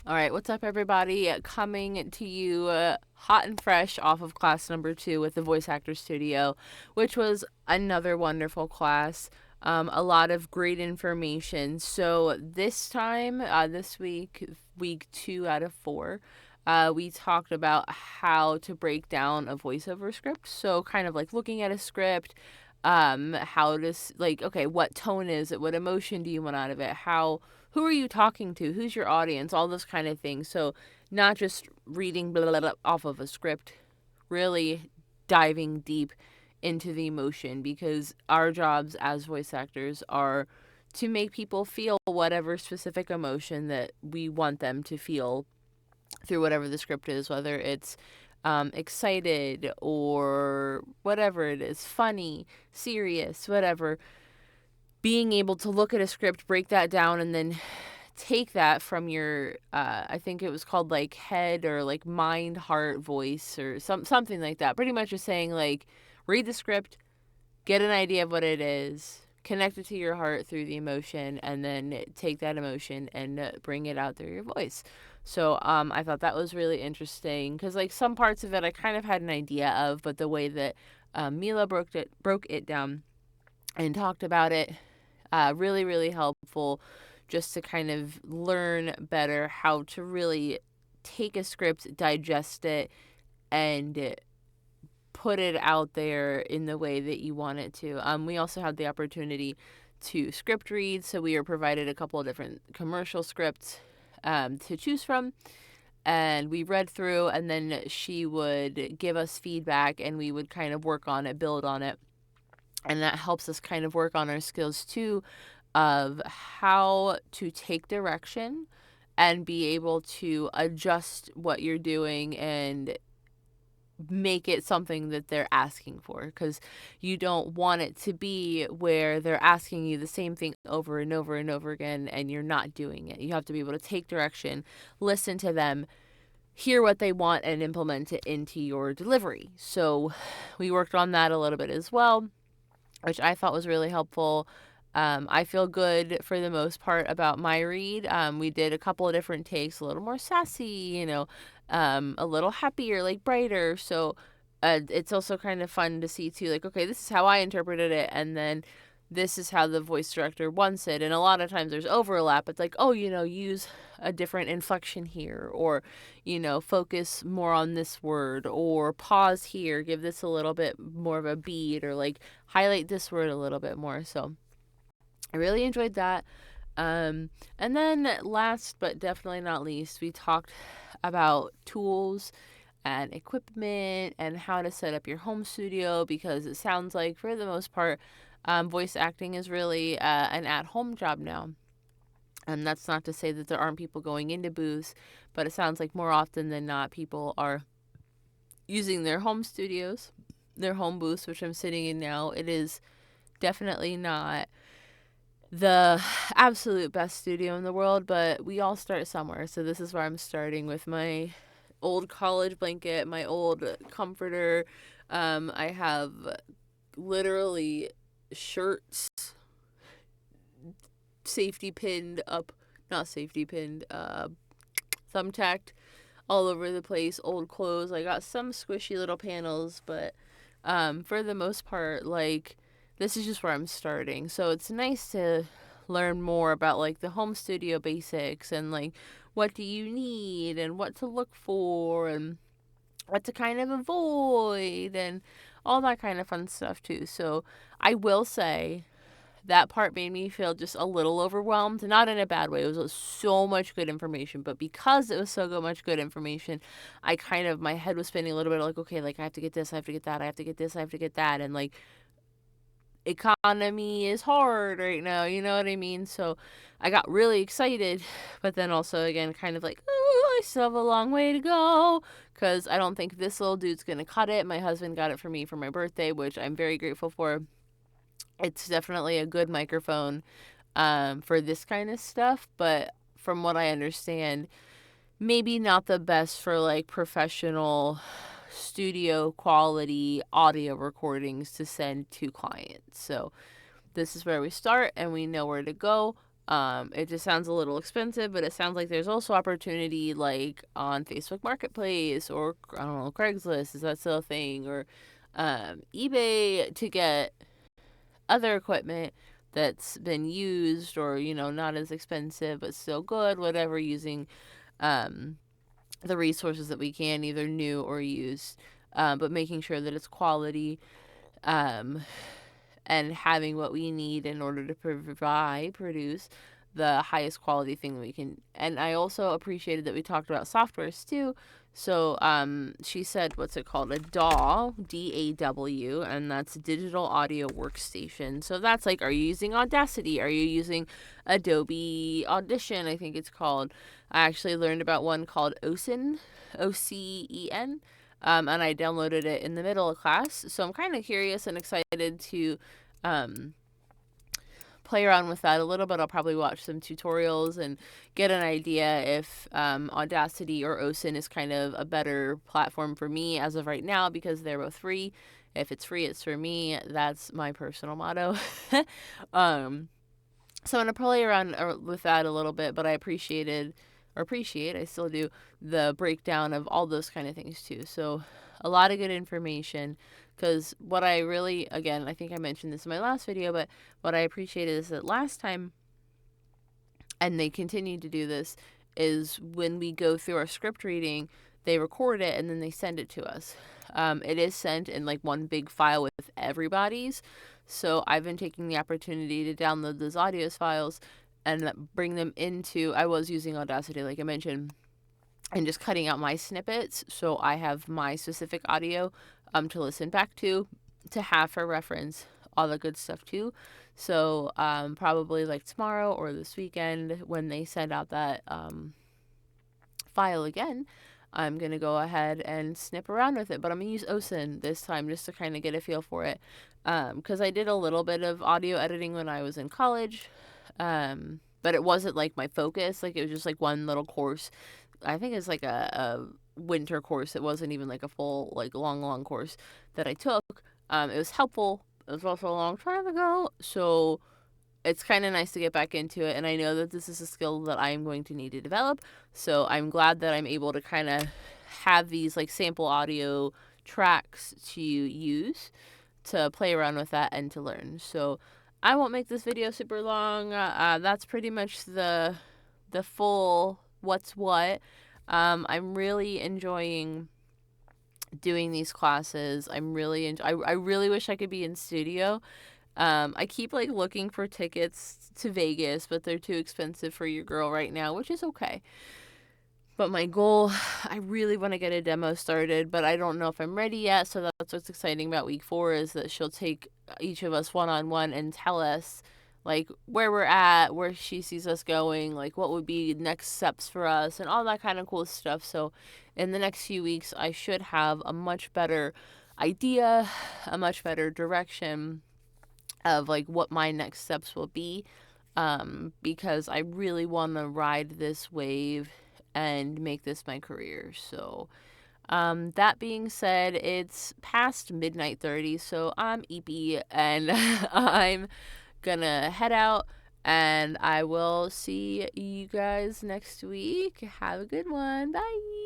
All right, what's up, everybody? Coming to you hot and fresh off of class number 2 with the Voice Actor Studio, which was another wonderful class. A lot of great information. So, this time, this week, week 2 out of 4, we talked about how to break down a voiceover script. So, kind of like looking at a script, how to, okay, what tone is it? What emotion do you want out of it? Who are you talking to? Who's your audience? All those kind of things. So, not just reading blah, blah, blah, off of a script, really diving deep into the emotion, because our jobs as voice actors are to make people feel whatever specific emotion that we want them to feel through whatever the script is, whether it's excited or whatever it is, funny, serious, whatever. Being able to look at a script, break that down, and then take that from your I think it was called like head or like mind heart voice or something like that, pretty much just saying like read the script, get an idea of what it is, connect it to your heart through the emotion, and then take that emotion and bring it out through your voice. So I thought that was really interesting because like some parts of it I kind of had an idea of, but the way that Mila broke it down and talked about it, really, really helpful just to kind of learn better how to really take a script, digest it, and put it out there in the way that you want it to. We also had the opportunity to script read, so we were provided a couple of different commercial scripts to choose from. And we read through, and then she would give us feedback, and we would kind of work on it, build on it. And that helps us kind of work on our skills too of how to take direction and be able to adjust what you're doing and make it something that they're asking for, because you don't want it to be where they're asking you the same thing over and over and over again and you're not doing it. You have to be able to take direction, listen to them, hear what they want, and implement it into your delivery. So we worked on that a little bit as well, which I thought was really helpful. I feel good for the most part about my read. We did a couple of different takes, a little more sassy, a little happier, like brighter. So it's also kind of fun to see too, like, okay, this is how I interpreted it, and then this is how the voice director wants it. And a lot of times there's overlap. It's like, oh, use a different inflection here, or, focus more on this word, or pause here, give this a little bit more of a beat, or like highlight this word a little bit more. So I really enjoyed that. And then last but definitely not least, we talked about tools and equipment and how to set up your home studio, because it sounds like for the most part, voice acting is really an at-home job now. And that's not to say that there aren't people going into booths, but it sounds like more often than not, people are using their home studios, their home booths, which I'm sitting in now. It is definitely not the absolute best studio in the world, but we all start somewhere. So this is where I'm starting with my old college blanket, my old comforter. I have literally shirts safety pinned up, not safety pinned, thumbtacked all over the place, old clothes. I got some squishy little panels, but for the most part, like, this is just where I'm starting. So it's nice to learn more about like the home studio basics and like what do you need and what to look for and what to kind of avoid and all that kind of fun stuff too. So I will say that part made me feel just a little overwhelmed, not in a bad way. It was so much good information, but because it was much good information, my head was spinning a little bit, like, okay, like I have to get this, I have to get that, I have to get this, I have to get that, and like economy is hard right now, you know what I mean? So I got really excited, but then also again kind of like, oh, I still have a long way to go, because I don't think this little dude's gonna cut it. My husband got it for me for my birthday, which I'm very grateful for. It's definitely a good microphone for this kind of stuff, but from what I understand, maybe not the best for like professional studio quality audio recordings to send to clients. So this is where we start and we know where to go. It just sounds a little expensive, but it sounds like there's also opportunity like on Facebook Marketplace or I don't know, Craigslist, is that still a thing? Or eBay to get other equipment that's been used or, not as expensive but still good, whatever, using um, the resources that we can, either new or used, but making sure that it's quality. Um, and having what we need in order to produce the highest quality thing we can. And I also appreciated that we talked about softwares too. So she said, what's it called? A DAW, DAW, and that's Digital Audio Workstation. So that's like, are you using Audacity? Are you using Adobe Audition? I think it's called. I actually learned about one called OCEN, OCEN. And I downloaded it in the middle of class. So I'm kind of curious and excited to um, play around with that a little bit. I'll probably watch some tutorials and get an idea if Audacity or OSIN is kind of a better platform for me as of right now, because they're both free. If it's free, it's for me. That's my personal motto. um, so I'm going to play around with that a little bit, but I I still do, the breakdown of all those kind of things too. So a lot of good information, because what I really, again, I think I mentioned this in my last video, but what I appreciated is that last time, and they continue to do this, is when we go through our script reading, they record it and then they send it to us. It is sent in like one big file with everybody's. So I've been taking the opportunity to download those audios files and bring them into, I was using Audacity, like I mentioned, and just cutting out my snippets. So I have my specific audio to listen back to have for reference, all the good stuff too. So probably like tomorrow or this weekend when they send out that file again, I'm going to go ahead and snip around with it. But I'm going to use OSIN this time just to kind of get a feel for it. Because I did a little bit of audio editing when I was in college. But it wasn't like my focus. Like it was just like one little course. I think it's like a winter course. It wasn't even like a full, like long course that I took. It was helpful. It was also a long time ago. So it's kind of nice to get back into it, and I know that this is a skill that I'm going to need to develop. So I'm glad that I'm able to kind of have these like sample audio tracks to use to play around with that and to learn. So I won't make this video super long. That's pretty much the full what's what. I'm really enjoying doing these classes. I really wish I could be in studio. I keep like looking for tickets to Vegas, but they're too expensive for your girl right now, which is okay. But my goal, I really want to get a demo started, but I don't know if I'm ready yet. So that's what's exciting about week 4, is that she'll take each of us one-on-one and tell us like where we're at, where she sees us going, like what would be next steps for us and all that kind of cool stuff. So in the next few weeks, I should have a much better idea, a much better direction of like what my next steps will be, because I really want to ride this wave and make this my career. So that being said, it's past midnight 30, so I'm eepy and I'm gonna head out, and I will see you guys next week. Have a good one. Bye.